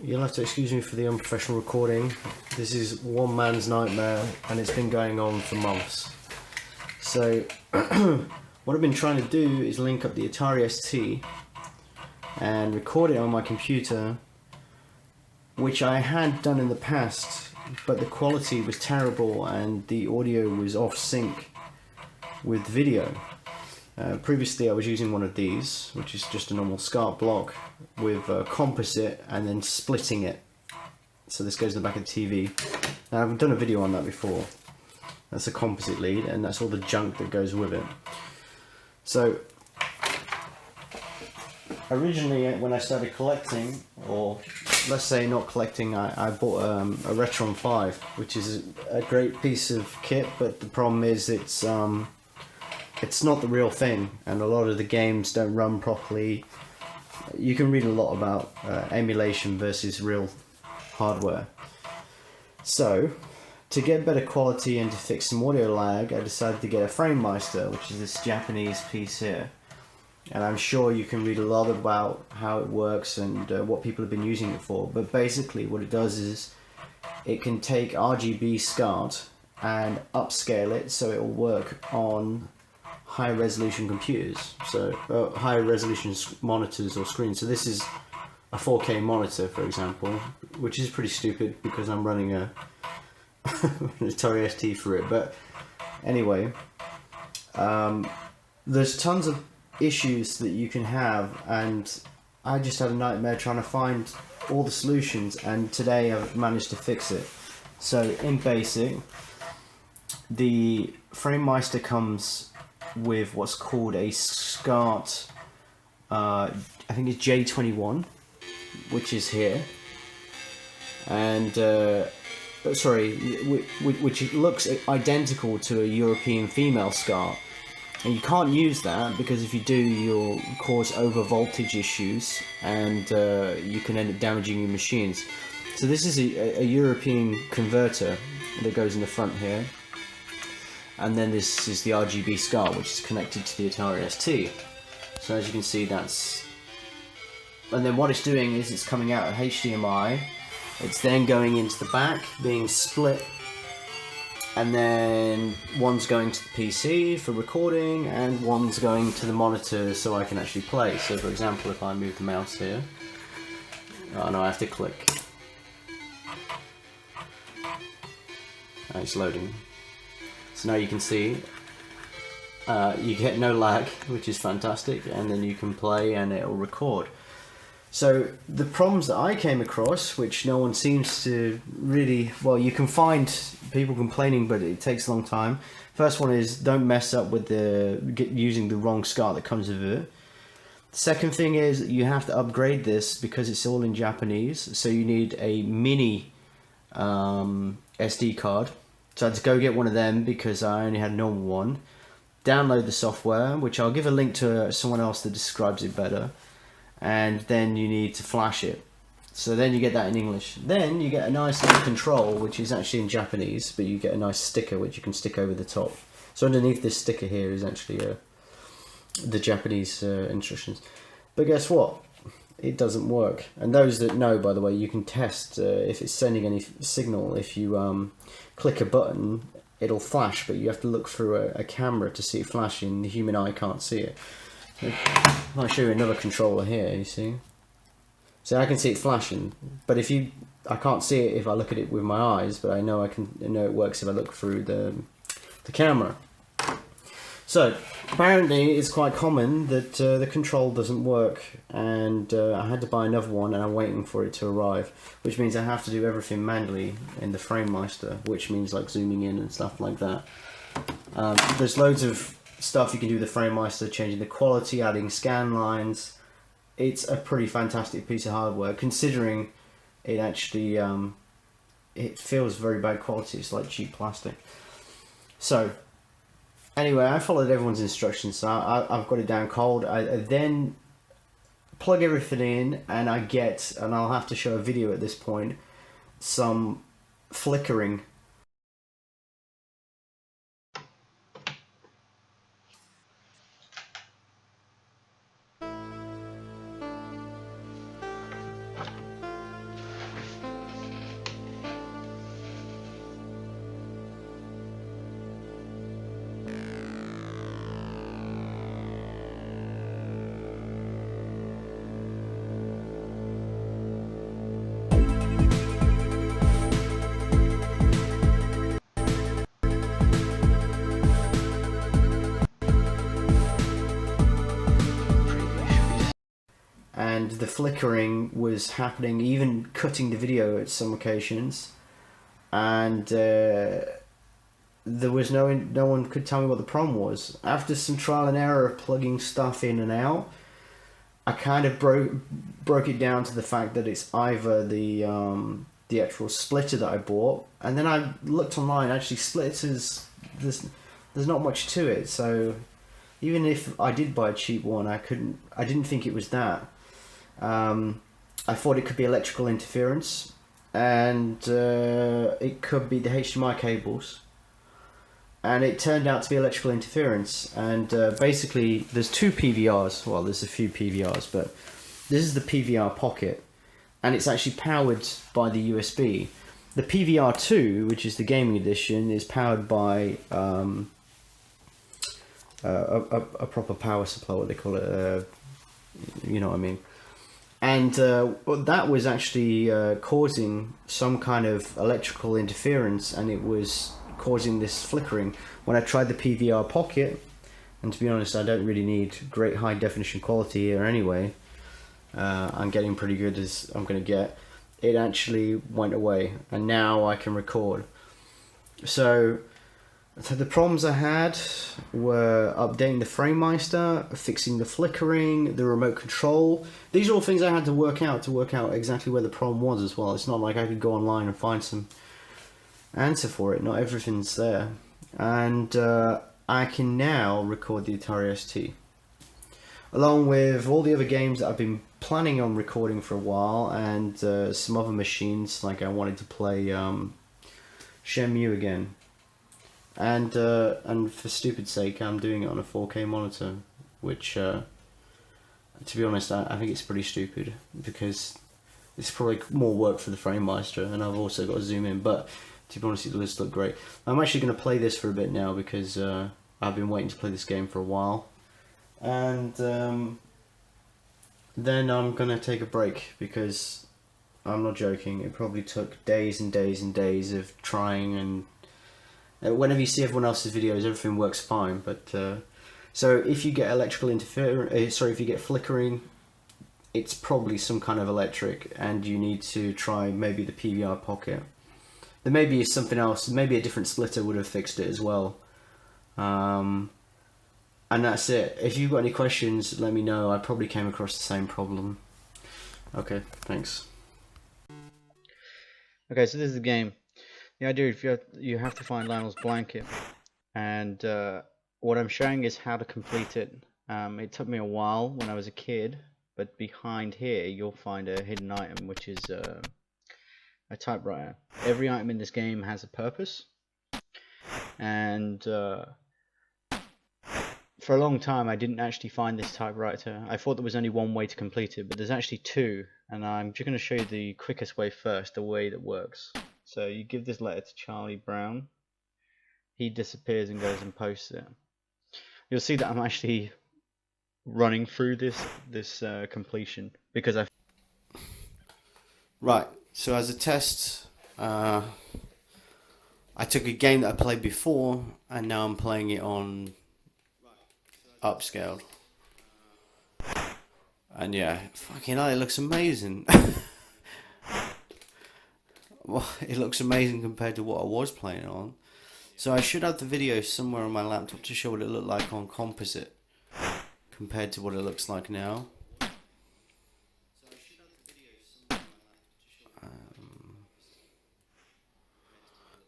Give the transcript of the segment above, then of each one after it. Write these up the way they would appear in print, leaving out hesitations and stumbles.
you'll have to excuse me for the unprofessional recording. This is one man's nightmare and it's been going on for months. So what I've been trying to do is link up the Atari ST and record it on my computer, which I had done in the past, but the quality was terrible and the audio was off sync with video. Previously I was using one of these, which is just a normal SCART block with Composite and then splitting it. So this goes in the back of the TV. Now I've done a video on that before. That's a Composite lead and that's all the junk that goes with it. So originally when I started collecting, or let's say not collecting, I bought a Retron 5, which is a great piece of kit, but the problem is it's not the real thing, and a lot of the games don't run properly. You can read a lot about emulation versus real hardware. So, to get better quality and to fix some audio lag, I decided to get a Framemeister, which is this Japanese piece here. And I'm sure you can read a lot about how it works and what people have been using it for. But basically what it does is it can take RGB SCART and upscale it so it will work on high resolution computers, so high resolution monitors or screens. So this is a 4K monitor, for example, which is pretty stupid because I'm running an Atari ST for it. But anyway, there's tons of issues that you can have, and I just had a nightmare trying to find all the solutions, and today I've managed to fix it. So in basic, the Framemeister comes with what's called a SCART, I think it's J21, which is here, and sorry, which looks identical to a European female SCART, and you can't use that because if you do you'll cause over voltage issues and you can end up damaging your machines. So this is a European converter that goes in the front here. And then this is the RGB SCART, which is connected to the Atari ST. So as you can see, that's... And then what it's doing is it's coming out of HDMI. It's then going into the back, being split. And then one's going to the PC for recording, and one's going to the monitor so I can actually play. So for example, if I move the mouse here... Oh no, I have to click. Oh, it's loading. So now you can see you get no lag, which is fantastic, and then you can play and it'll record. So the problems that I came across, which no one seems to really, well, you can find people complaining, but it takes a long time. First one is don't mess up with using the wrong SCART that comes with it. Second thing is you have to upgrade this because it's all in Japanese, so you need a mini SD card. So I had to go get one of them because I only had a normal one. Download the software, which I'll give a link to someone else that describes it better. And then you need to flash it. So then you get that in English. Then you get a nice little control, which is actually in Japanese, but you get a nice sticker which you can stick over the top. So underneath this sticker here is actually the Japanese instructions. But guess what? It doesn't work. And those that know, by the way, you can test if it's sending any signal. If you click a button, it'll flash, but you have to look through a camera to see it flashing. The human eye can't see it. I'll show you another controller here, you see. So I can see it flashing, but I can't see it if I look at it with my eyes, but I know it works if I look through the camera. So apparently it's quite common that the control doesn't work, and I had to buy another one and I'm waiting for it to arrive, which means I have to do everything manually in the Framemeister, which means like zooming in and stuff like that. There's loads of stuff you can do with the Framemeister, changing the quality, adding scan lines. It's a pretty fantastic piece of hardware considering it actually it feels very bad quality. It's like cheap plastic. So anyway, I followed everyone's instructions, so I've got it down cold. I then plug everything in, and I'll have to show a video at this point, some flickering. the flickering was happening, even cutting the video at some occasions, and there was no one could tell me what the problem was. After some trial and error of plugging stuff in and out, I kind of broke it down to the fact that it's either the actual splitter that I bought, and then I looked online. Actually, splitters, there's not much to it. So even if I did buy a cheap one, I didn't think it was that. I thought it could be electrical interference, and it could be the HDMI cables. And it turned out to be electrical interference. And basically, there's two PVRs. Well, there's a few PVRs, but this is the PVR Pocket, and it's actually powered by the USB. The PVR 2, which is the gaming edition, is powered by a proper power supply, what they call it. You know what I mean. And that was actually causing some kind of electrical interference, and it was causing this flickering. When I tried the PVR Pocket, and to be honest, I don't really need great high definition quality here anyway, I'm getting pretty good as I'm going to get, it actually went away, and now I can record. So the problems I had were updating the Framemeister, fixing the flickering, the remote control. These are all things I had to work out exactly where the problem was as well. It's not like I could go online and find some answer for it. Not everything's there. And I can now record the Atari ST, along with all the other games that I've been planning on recording for a while, and some other machines. Like I wanted to play Shenmue again, and for stupid sake, I'm doing it on a 4K monitor, which to be honest, I think it's pretty stupid, because it's probably more work for the Framemeister, and I've also got to zoom in, but to be honest, it does look great. I'm actually going to play this for a bit now, because I've been waiting to play this game for a while, and then I'm going to take a break, because I'm not joking, it probably took days and days and days of trying, and whenever you see everyone else's videos, everything works fine, but so if you get electrical interference, if you get flickering, it's probably some kind of electric, and you need to try maybe the PVR Pocket. There may be something else, maybe a different splitter would have fixed it as well. And that's it. If you've got any questions, let me know. I probably came across the same problem. Okay, thanks. Okay, so this is the game. The idea is you have to find Lionel's blanket, and what I'm showing is how to complete it. It took me a while when I was a kid, but behind here you'll find a hidden item, which is a typewriter. Every item in this game has a purpose, and for a long time I didn't actually find this typewriter. I thought there was only one way to complete it, but there's actually two, and I'm just going to show you the quickest way first, the way that works. So you give this letter to Charlie Brown, he disappears and goes and posts it. You'll see that I'm actually running through this completion, because Right, so as a test, I took a game that I played before, and now I'm playing it on upscaled. And yeah, fucking hell, it looks amazing. Well, it looks amazing compared to what I was playing on. So I should have the video somewhere on my laptop to show what it looked like on Composite compared to what it looks like now.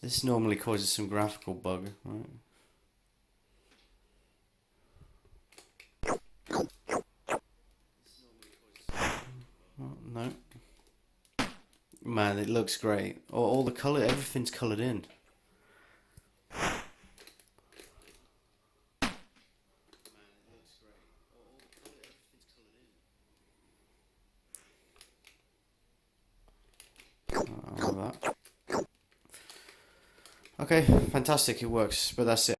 This normally causes some graphical bug, right? Oh, no. Man, it looks great. All the colour, everything's coloured in. Okay, fantastic, it works, but that's it.